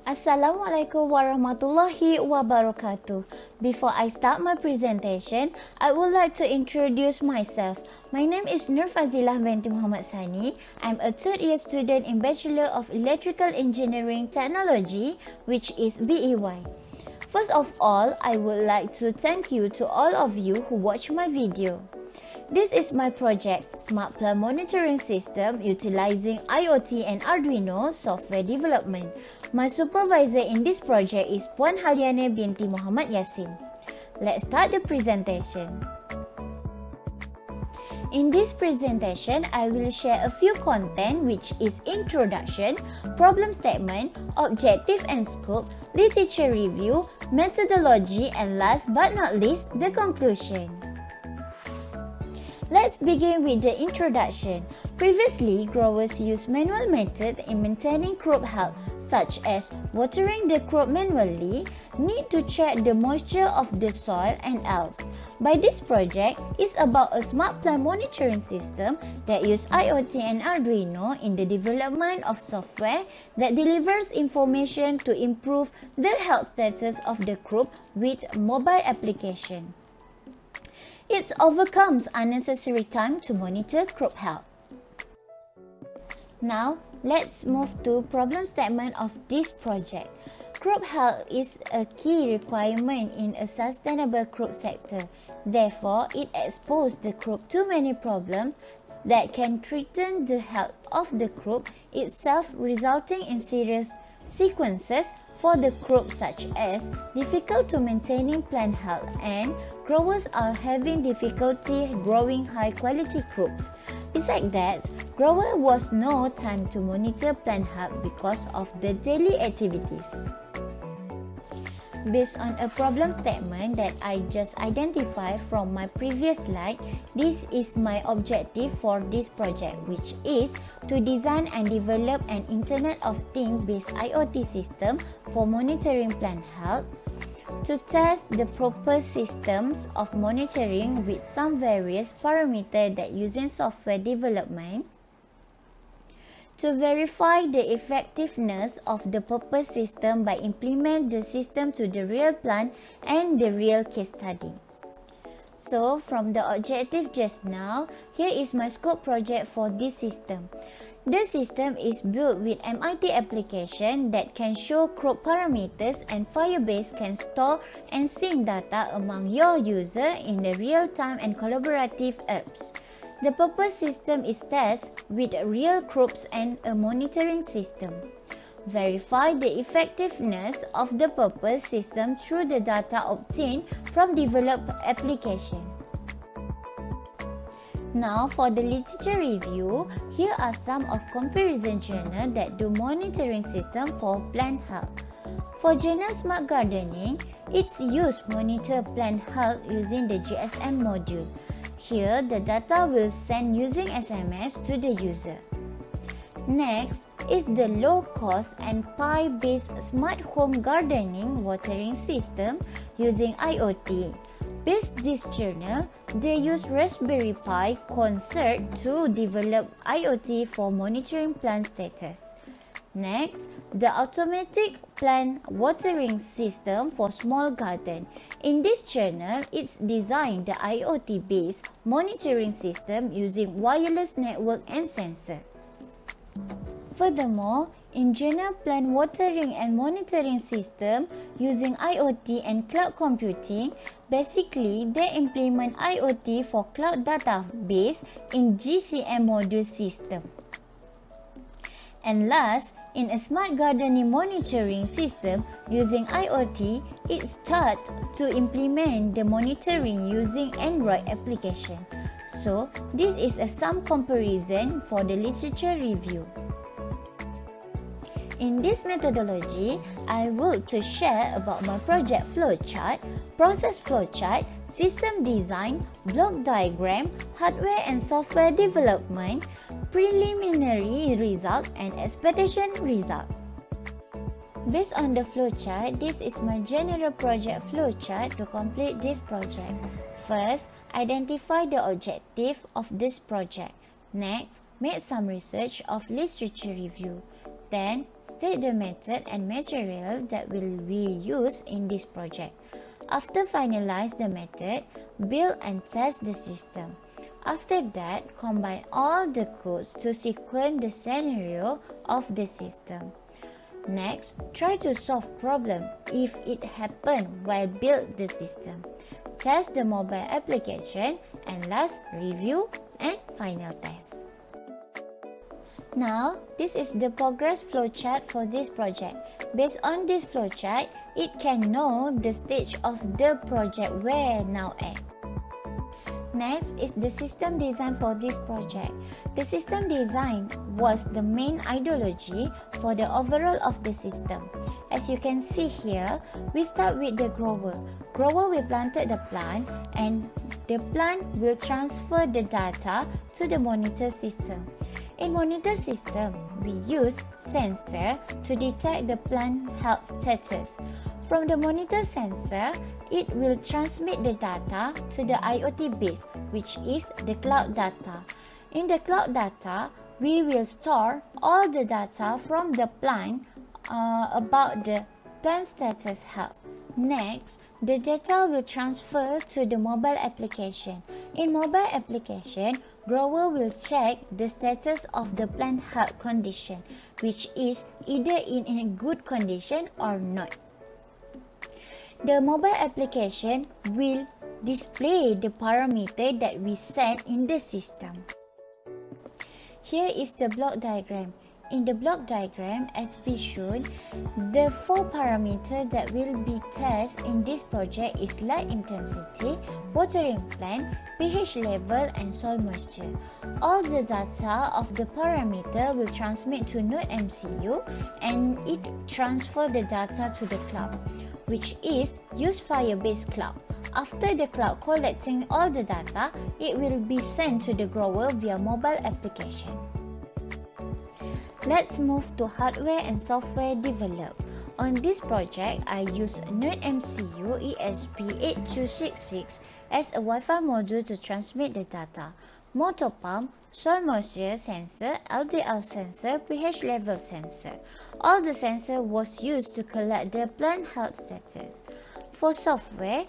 Assalamualaikum warahmatullahi wabarakatuh. Before I start my presentation, I would like to introduce myself. My name is Nurfadzilah binti Muhammad Sani. I'm a third year student in Bachelor of Electrical Engineering Technology, which is BEEY. First of all, I would like to thank you to all of you who watch my video. This is my project, Smart Plant Monitoring System utilizing IoT and Arduino software development. My supervisor in this project is Puan HALYANI binti Muhammad YASSIM. Let's start the presentation. In this presentation, I will share a few content which is introduction, problem statement, objective and scope, literature review, methodology, and last but not least, the conclusion. Let's begin with the introduction. Previously, growers used manual method in maintaining crop health, such as watering the crop manually, need to check the moisture of the soil and else. By this project, is about a smart plant monitoring system that use IoT and Arduino in the development of software that delivers information to improve the health status of the crop with mobile application. It overcomes unnecessary time to monitor crop health. Now, let's move to problem statement of this project. Crop health is a key requirement in a sustainable crop sector. Therefore, it exposes the crop to many problems that can threaten the health of the crop itself, resulting in serious consequences for the crop, such as difficult to maintaining plant health, and growers are having difficulty growing high quality crops. Besides that, grower was no time to monitor plant health because of the daily activities. Based on a problem statement that I just identified from my previous slide, this is my objective for this project, which is to design and develop an Internet of Things based IoT system for monitoring plant health, to test the proper systems of monitoring with some various parameters that using software development, to verify the effectiveness of the purpose system by implement the system to the real plant and the real case study. So, from the objective just now, here is my scope project for this system. The system is built with MIT application that can show crop parameters, and Firebase can store and sync data among your user in the real-time and collaborative apps. The purpose system is tested with real crops and a monitoring system. Verify the effectiveness of the purpose system through the data obtained from developed application. Now for the literature review, here are some of comparison journals that do monitoring system for plant health. For journal Smart Gardening, it's used monitor plant health using the GSM module. Here, the data will send using SMS to the user. Next is the low-cost and Pi-based smart home gardening watering system using IoT. Based this journal, they use Raspberry Pi Concert to develop IoT for monitoring plant status. Next, the automatic plant watering system for small garden. In this journal, it's designed the IoT-based monitoring system using wireless network and sensor. Furthermore, in journal plant watering and monitoring system using IoT and cloud computing, basically they implement IoT for cloud database in GCM module system. And last, in a smart gardening monitoring system using IoT, it starts to implement the monitoring using Android application. So, this is some comparison for the literature review. In this methodology, I will to share about my project flowchart, process flowchart, system design, block diagram, hardware and software development, preliminary result and expectation result. Based on the flowchart, this is my general project flowchart to complete this project. First, identify the objective of this project. Next, make some research of literature review. Then, state the method and material that will be used in this project. After finalize the method, build and test the system. After that, combine all the codes to sequence the scenario of the system. Next, try to solve problem if it happened while build the system. Test the mobile application, and last, review and final test. Now, this is the progress flowchart for this project. Based on this flowchart, it can know the stage of the project where now at. Next is the system design for this project. The system design was the main ideology for the overall of the system. As you can see here, we start with the grower. Grower will planted the plant, and the plant will transfer the data to the monitor system. In monitor system, we use sensor to detect the plant health status. From the monitor sensor, it will transmit the data to the IoT base, which is the cloud data. In the cloud data, we will store all the data from the plant about the plant status health. Next, the data will transfer to the mobile application. In mobile application, grower will check the status of the plant health condition, which is either in a good condition or not. The mobile application will display the parameter that we set in the system. Here is the block diagram. In the block diagram, as we showed, the 4 parameters that will be tested in this project is light intensity, watering plan, pH level, and soil moisture. All the data of the parameter will transmit to Node MCU, and it transfer the data to the cloud, which is use Firebase Cloud. After the cloud collecting all the data, it will be sent to the grower via mobile application. Let's move to hardware and software developed. On this project, I use Node MCU ESP8266 as a Wi-Fi module to transmit the data. Motor pump, soil moisture sensor, LDL sensor, pH level sensor. All the sensor was used to collect the plant health status. For software,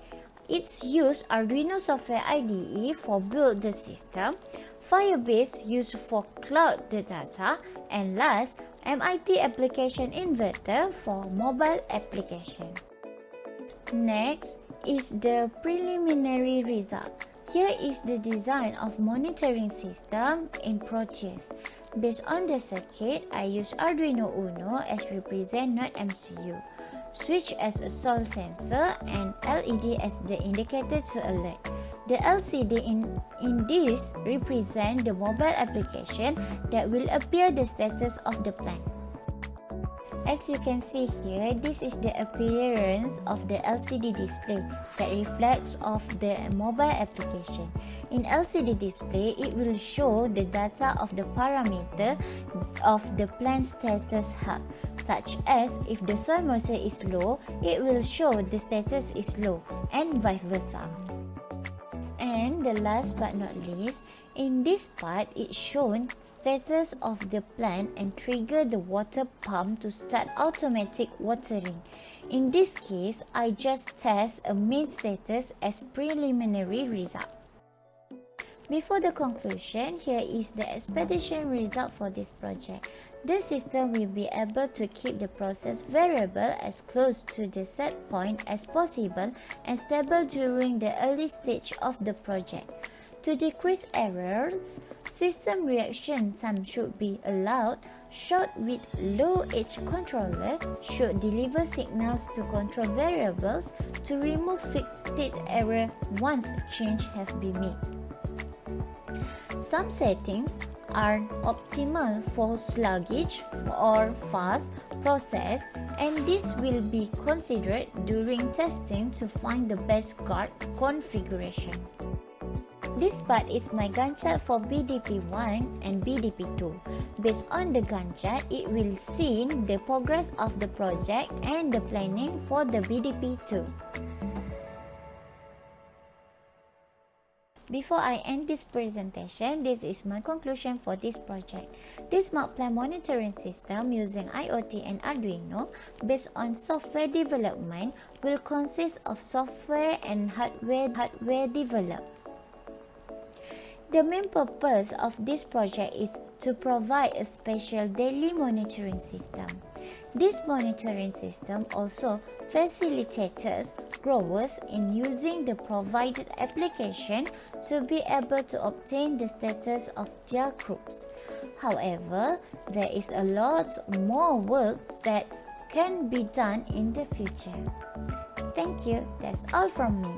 it's used Arduino software IDE for build the system, Firebase used for cloud the data, and last, MIT application inverter for mobile application. Next is the preliminary result. Here is the design of monitoring system in Proteus. Based on the circuit, I use Arduino Uno as represent Node MCU, switch as a soil sensor, and LED as the indicator to alert. The LCD in this represent the mobile application that will appear the status of the plant. As you can see here, this is the appearance of the LCD display that reflects of the mobile application. In LCD display, it will show the data of the parameter of the plant status health, such as if the soil moisture is low, it will show the status is low, and vice versa. And the last but not least, in this part, it's shown status of the plant and trigger the water pump to start automatic watering. In this case, I just test a main status as preliminary result. Before the conclusion, here is the expectation result for this project. The system will be able to keep the process variable as close to the set point as possible and stable during the early stage of the project. To decrease errors, system reaction time should be allowed. Short with low edge controller should deliver signals to control variables to remove fixed state error once change have been made. Some settings are optimal for sluggish or fast process, and this will be considered during testing to find the best card configuration. This part is my Gantt chart for BDP1 and BDP2. Based on the Gantt chart, it will see the progress of the project and the planning for the BDP2. Before I end this presentation, this is my conclusion for this project. This smart plant monitoring system using IoT and Arduino based on software development will consist of software and hardware developed. The main purpose of this project is to provide a special daily monitoring system. This monitoring system also facilitates growers in using the provided application to be able to obtain the status of their crops. However, there is a lot more work that can be done in the future. Thank you. That's all from me.